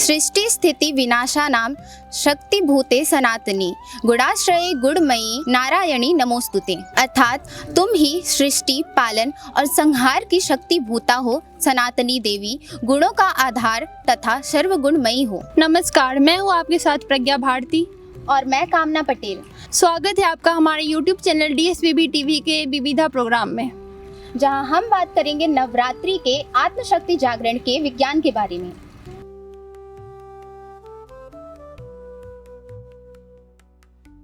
सृष्टि स्थिति विनाशानां शक्ति भूते सनातनी गुणाश्रये गुणमयी नारायणी नमोस्तुते। अर्थात तुम ही सृष्टि, पालन और संहार की शक्ति भूता हो, सनातनी देवी, गुणों का आधार तथा सर्वगुणमयी हो। नमस्कार, मैं हूँ आपके साथ प्रज्ञा भारती और मैं कामना पटेल। स्वागत है आपका हमारे YouTube चैनल DSBB TV के विविधा प्रोग्राम में, जहां हम बात करेंगे नवरात्रि के आत्मशक्ति जागरण के विज्ञान के बारे में।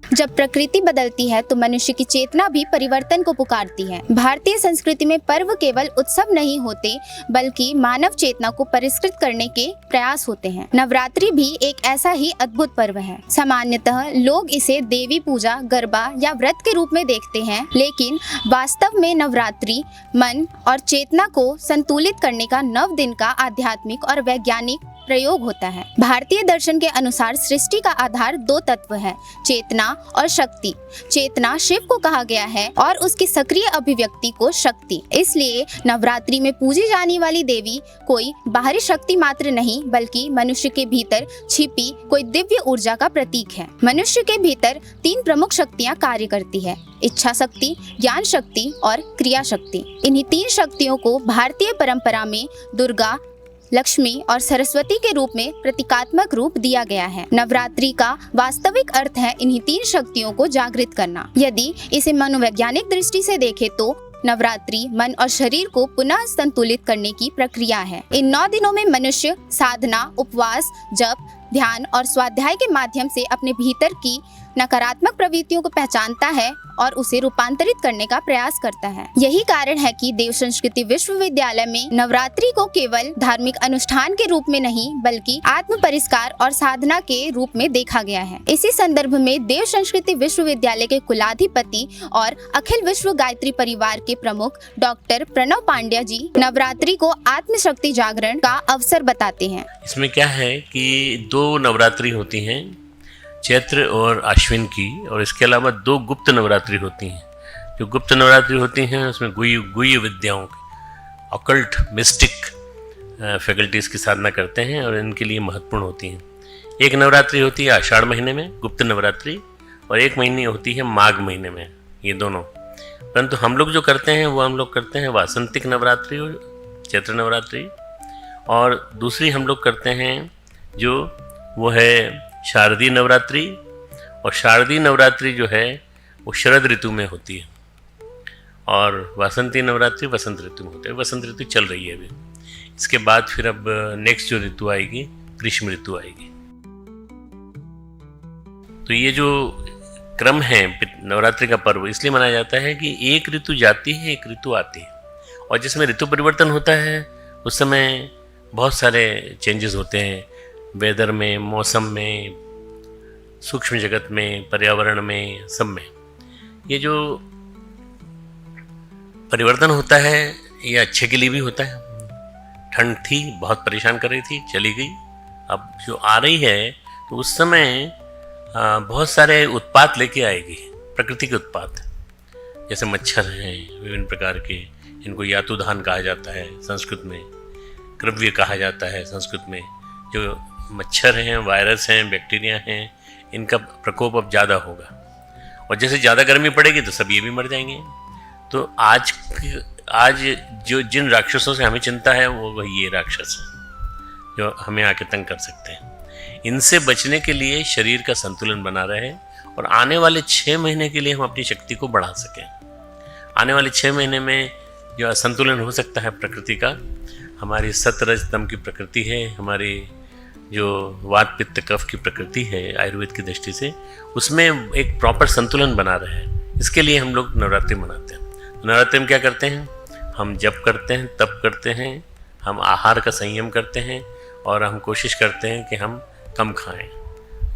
जब प्रकृति बदलती है तो मनुष्य की चेतना भी परिवर्तन को पुकारती है। भारतीय संस्कृति में पर्व केवल उत्सव नहीं होते बल्कि मानव चेतना को परिष्कृत करने के प्रयास होते हैं। नवरात्रि भी एक ऐसा ही अद्भुत पर्व है। सामान्यतः लोग इसे देवी पूजा, गरबा या व्रत के रूप में देखते हैं, लेकिन वास्तव में नवरात्रि मन और चेतना को संतुलित करने का 9 दिन का आध्यात्मिक और वैज्ञानिक प्रयोग होता है। भारतीय दर्शन के अनुसार सृष्टि का आधार 2 तत्व है, चेतना और शक्ति। चेतना शिव को कहा गया है और उसकी सक्रिय अभिव्यक्ति को शक्ति। इसलिए नवरात्रि में पूजी जाने वाली देवी कोई बाहरी शक्ति मात्र नहीं बल्कि मनुष्य के भीतर छिपी कोई दिव्य ऊर्जा का प्रतीक है। मनुष्य के भीतर 3 प्रमुख शक्तियां कार्य करती है, इच्छा शक्ति, ज्ञान शक्ति और क्रिया शक्ति। इन्हीं 3 शक्तियों को भारतीय परंपरा में दुर्गा, लक्ष्मी और सरस्वती के रूप में प्रतीकात्मक रूप दिया गया है। नवरात्रि का वास्तविक अर्थ है इन्हीं 3 शक्तियों को जागृत करना। यदि इसे मनोवैज्ञानिक दृष्टि से देखें तो नवरात्रि मन और शरीर को पुनः संतुलित करने की प्रक्रिया है। इन 9 दिनों में मनुष्य साधना, उपवास, जप, ध्यान और स्वाध्याय के माध्यम से अपने भीतर की नकारात्मक प्रवृत्तियों को पहचानता है और उसे रूपांतरित करने का प्रयास करता है। यही कारण है कि देव संस्कृति विश्वविद्यालय में नवरात्रि को केवल धार्मिक अनुष्ठान के रूप में नहीं बल्कि आत्म परिष्कार और साधना के रूप में देखा गया है। इसी संदर्भ में देव संस्कृति विश्वविद्यालय के कुलाधिपति और अखिल विश्व गायत्री परिवार के प्रमुख डॉक्टर प्रणव पांड्या जी नवरात्रि को आत्मशक्ति जागरण का अवसर बताते हैं। इसमें क्या है कि 2 नवरात्रि होती हैं, चैत्र और आश्विन की, और इसके अलावा 2 गुप्त नवरात्रि होती हैं। जो गुप्त नवरात्रि होती हैं उसमें गुह्य विद्याओं की, ऑकल्ट मिस्टिक फैकल्टीज़ की साधना करते हैं और इनके लिए महत्वपूर्ण होती हैं। एक नवरात्रि होती है आषाढ़ महीने में, गुप्त नवरात्रि, और एक महीने होती है माघ महीने में, ये दोनों। परंतु हम लोग जो करते हैं वो हम लोग करते हैं वासंतिक नवरात्रि और चैत्र नवरात्रि, और दूसरी हम लोग करते हैं जो वो है शारदीय नवरात्रि। और शारदीय नवरात्रि जो है वो शरद ऋतु में होती है और वासंती नवरात्रि वसंत ऋतु में होती है। वसंत ऋतु चल रही है अभी। इसके बाद फिर अब नेक्स्ट जो ऋतु आएगी ग्रीष्म ऋतु आएगी। तो ये जो क्रम है नवरात्रि का पर्व इसलिए मनाया जाता है कि एक ऋतु जाती है, एक ऋतु आती है, और जिसमें ऋतु परिवर्तन होता है उस समय बहुत सारे चेंजेस होते हैं, वेदर में, मौसम में, सूक्ष्म जगत में, पर्यावरण में, सब में। ये जो परिवर्तन होता है ये अच्छे के लिए भी होता है। ठंड थी, बहुत परेशान कर रही थी, चली गई। अब जो आ रही है तो उस समय बहुत सारे उत्पात लेके आएगी, प्रकृति के उत्पात, जैसे मच्छर हैं विभिन्न प्रकार के, इनको यातुधान कहा जाता है संस्कृत में, क्रव्य कहा जाता है संस्कृत में। जो मच्छर हैं, वायरस हैं, बैक्टीरिया हैं, इनका प्रकोप अब ज़्यादा होगा, और जैसे ज़्यादा गर्मी पड़ेगी तो सब ये भी मर जाएंगे। तो आज जो जिन राक्षसों से हमें चिंता है वो वही ये राक्षस हैं जो हमें आके तंग कर सकते हैं। इनसे बचने के लिए शरीर का संतुलन बना रहे और आने वाले 6 महीने के लिए हम अपनी शक्ति को बढ़ा सकें। आने वाले 6 महीने में जो असंतुलन हो सकता है प्रकृति का, हमारी सतरज तम की प्रकृति है, हमारी जो वात पित्त कफ की प्रकृति है आयुर्वेद की दृष्टि से, उसमें एक प्रॉपर संतुलन बना रहे। इसके लिए हम लोग नवरात्रि मनाते हैं। नवरात्रि में क्या करते हैं? हम जप करते हैं, तप करते हैं, हम आहार का संयम करते हैं और हम कोशिश करते हैं कि हम कम खाएं।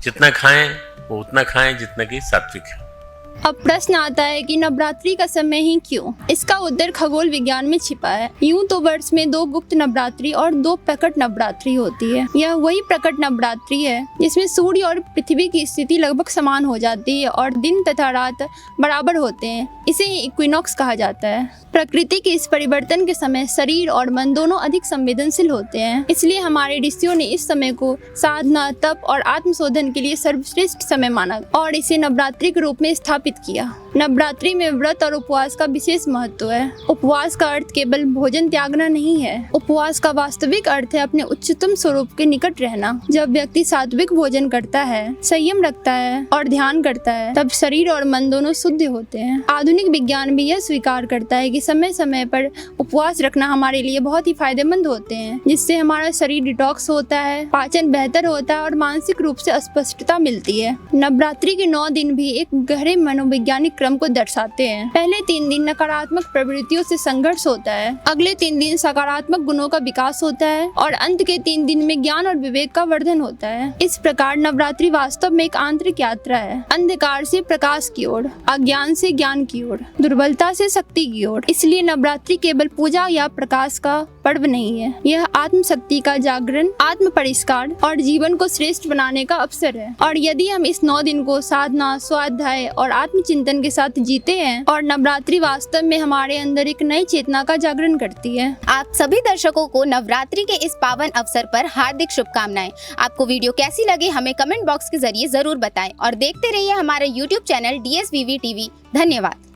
जितना खाएं वो उतना खाएं जितना कि सात्विक है। अब प्रश्न आता है कि नवरात्रि का समय ही क्यों? इसका उत्तर खगोल विज्ञान में छिपा है। यूं तो वर्ष में 2 गुप्त नवरात्रि और 2 प्रकट नवरात्रि होती है। यह वही प्रकट नवरात्रि है जिसमें सूर्य और पृथ्वी की स्थिति लगभग समान हो जाती है और दिन तथा रात बराबर होते हैं। इसे इक्विनॉक्स कहा जाता है। प्रकृति के इस परिवर्तन के समय शरीर और मन दोनों अधिक संवेदनशील होते हैं। इसलिए हमारे ऋषियों ने इस समय को साधना, तप और आत्मशोधन के लिए सर्वश्रेष्ठ समय माना और इसे नवरात्रि के रूप में स्थापित किया। नवरात्रि में व्रत और उपवास का विशेष महत्व है। उपवास का अर्थ केवल भोजन त्यागना नहीं है। उपवास का वास्तविक अर्थ है अपने उच्चतम स्वरूप के निकट रहना। जब व्यक्ति सात्विक भोजन करता है, संयम रखता है और ध्यान करता है, तब शरीर और मन दोनों शुद्ध होते हैं। आधुनिक विज्ञान भी यह स्वीकार करता है कि समय समय पर उपवास रखना हमारे लिए बहुत ही फायदेमंद होते हैं, जिससे हमारा शरीर डिटॉक्स होता है, पाचन बेहतर होता है और मानसिक रूप से स्पष्टता मिलती है। नवरात्रि के 9 दिन भी एक गहरे मनोवैज्ञानिक क्रम को दर्शाते हैं। पहले 3 दिन नकारात्मक प्रवृत्तियों से संघर्ष होता है, अगले 3 दिन सकारात्मक गुणों का विकास होता है और अंत के 3 दिन में ज्ञान और विवेक का वर्धन होता है। इस प्रकार नवरात्रि वास्तव में एक आंतरिक यात्रा है, अंधकार से प्रकाश की ओर, अज्ञान से ज्ञान की ओर, दुर्बलता से शक्ति की ओर। इसलिए नवरात्रि केवल पूजा या प्रकाश का पर्व नहीं है, यह आत्मशक्ति का जागरण, आत्म परिष्कार और जीवन को श्रेष्ठ बनाने का अवसर है। और यदि हम इस 9 दिन को साधना, स्वाध्याय और आत्मचिंतन के साथ जीते हैं, और नवरात्रि वास्तव में हमारे अंदर एक नई चेतना का जागरण करती है। आप सभी दर्शकों को नवरात्रि के इस पावन अवसर पर हार्दिक शुभकामनाएं। आपको वीडियो कैसी लगी हमें कमेंट बॉक्स के जरिए जरूर बताएं और देखते रहिए हमारा YouTube चैनल DSVV TV। धन्यवाद।